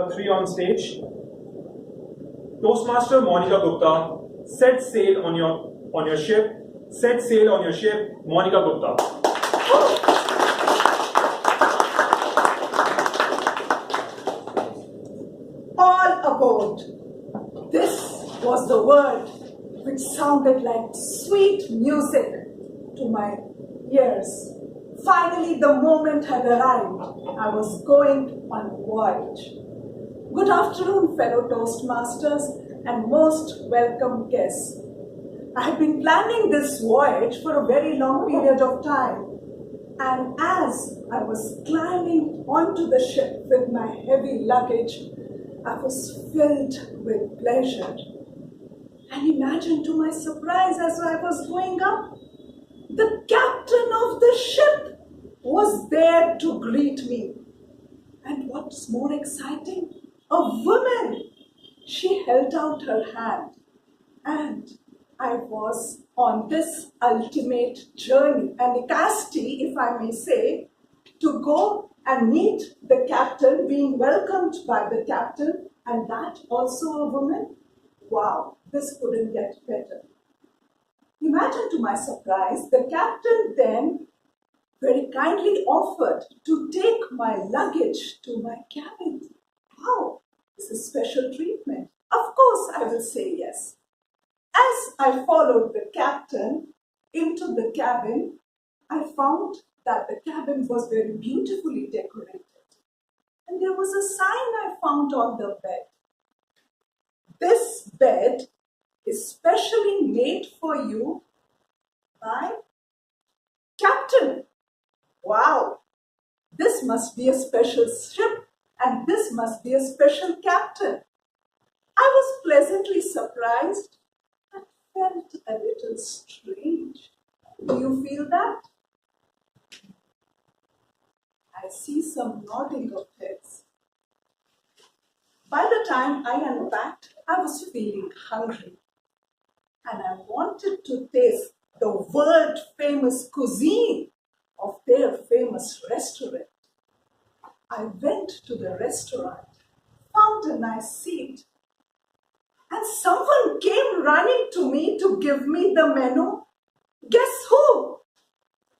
three on stage. Toastmaster Monika Gupta, set sail on your ship. Set sail on your ship, Monika Gupta. All aboard. This was the word which sounded like sweet music to my ears. Finally, the moment had arrived. I was going on voyage. Good afternoon, fellow Toastmasters and most welcome guests. I have been planning this voyage for a very long period of time. And as I was climbing onto the ship with my heavy luggage, I was filled with pleasure. And imagine to my surprise as I was going up, the captain of the ship was there to greet me. And what's more exciting, a woman. She held out her hand, and I was on this ultimate journey, an ecstasy, if I may say, to go and meet the captain, being welcomed by the captain, and that also a woman. Wow, this couldn't get better. Imagine to my surprise, the captain then very kindly offered to take my luggage to my cabin. Wow, this is special treatment. Of course, I will say yes. As I followed the captain into the cabin, I found that the cabin was very beautifully decorated. And there was a sign I found on the bed. This bed is specially made for you by Captain. Wow, this must be a special ship and this must be a special captain. I was pleasantly surprised and felt a little strange. Do you feel that? I see some nodding of heads. By the time I unpacked, I was feeling hungry and I wanted to taste the world-famous cuisine of their famous restaurant. I went to the restaurant, found a nice seat, and someone came running to me to give me the menu. Guess who?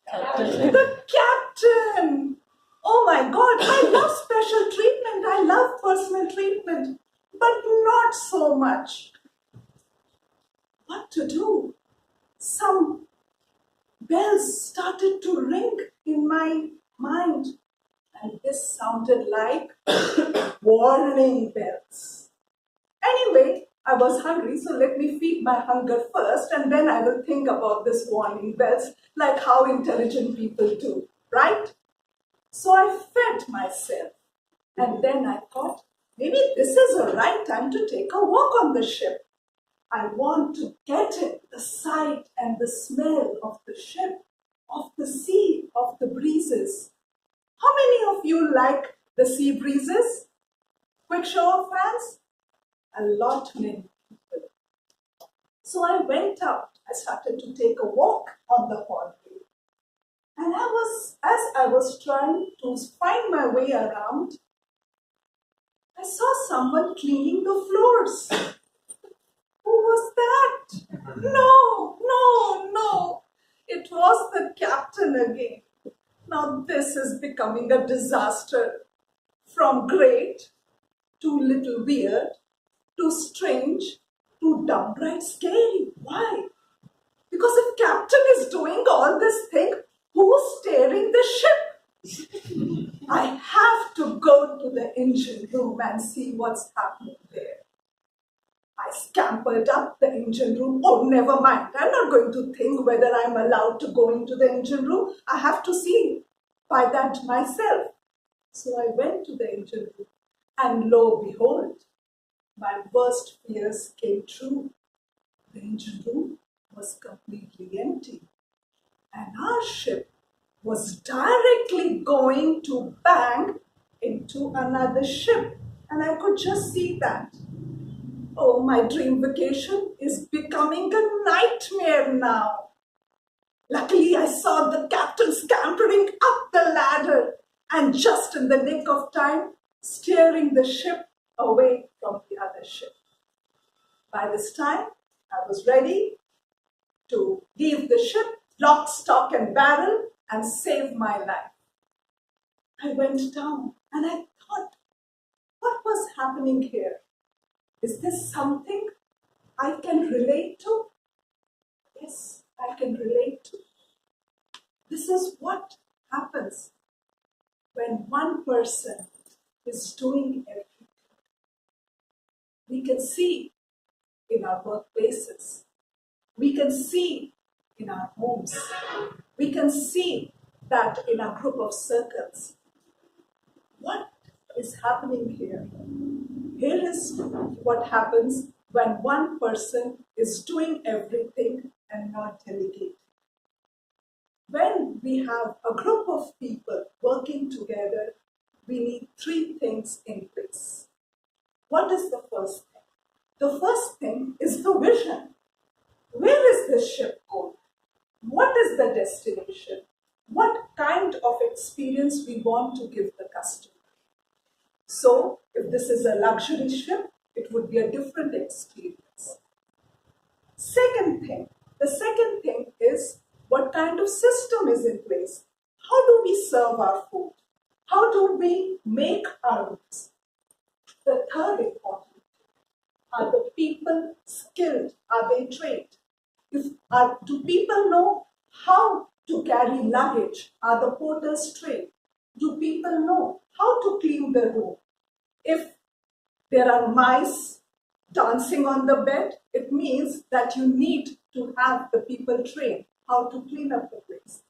Captain. The captain! Oh my God, I love special treatment. I love personal treatment, but not so much. What to do? Some bells started to ring in my mind, and this sounded like warning bells. Anyway, I was hungry, so let me feed my hunger first, and then I will think about this warning bells, like how intelligent people do, right? So I fed myself, and then I thought, maybe this is the right time to take a walk on the ship. I want to get in the sight and the smell of the ship, of the sea, of the breezes. How many of you like the sea breezes? Quick show of hands. A lot many people. So I went out. I started to take a walk on the hallway. And as I was trying to find my way around, I saw someone cleaning the floors. Who was that? No. It was the captain again. Now this is becoming a disaster. From great to little weird to strange to downright scary. Why? Because if captain is doing all this thing, who's steering the ship? I have to go to the engine room and see what's happening there. I scampered up the engine room. Oh, never mind. I'm not going to think whether I'm allowed to go into the engine room. I have to see by that myself. So I went to the engine room, and lo and behold, my worst fears came true. The engine room was completely empty, and our ship was directly going to bang into another ship, and I could just see that. Oh, my dream vacation is becoming a nightmare now. Luckily, I saw the captain scampering up the ladder and just in the nick of time, steering the ship away from the other ship. By this time, I was ready to leave the ship, lock, stock, and barrel, and save my life. I went down and I thought, what was happening here? Is this something I can relate to? Yes, I can relate to. This is what happens when one person is doing everything. We can see in our workplaces. We can see in our homes. We can see that in our group of circles. What is happening here? Here is what happens when one person is doing everything and not delegating. When we have a group of people working together, we need three things in place. What is the first thing? The first thing is the vision. Where is the ship going? What is the destination? What kind of experience we want to give the customer? So, if this is a luxury ship, it would be a different experience. The second thing is what kind of system is in place? How do we serve our food? How do we make our goods? The third important thing, are the people skilled? Are they trained? Do people know how to carry luggage? Are the porters trained? Do people know how to clean the room? If there are mice dancing on the bed, it means that you need to have the people trained how to clean up the place.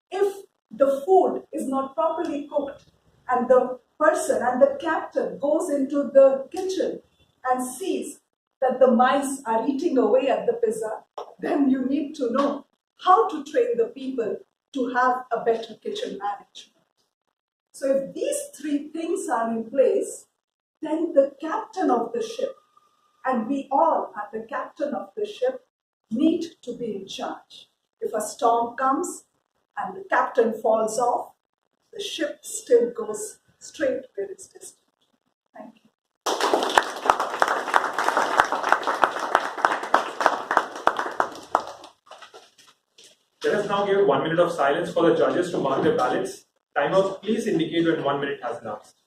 If the food is not properly cooked and the person and the captain goes into the kitchen and sees that the mice are eating away at the pizza, then you need to know how to train the people to have a better kitchen management. So if these three things are in place, then the captain of the ship, and we all are the captain of the ship, need to be in charge. If a storm comes and the captain falls off, the ship still goes straight where it's destined. Thank you. Let us now give 1 minute of silence for the judges to mark their ballots. Timer, please indicate when 1 minute has elapsed.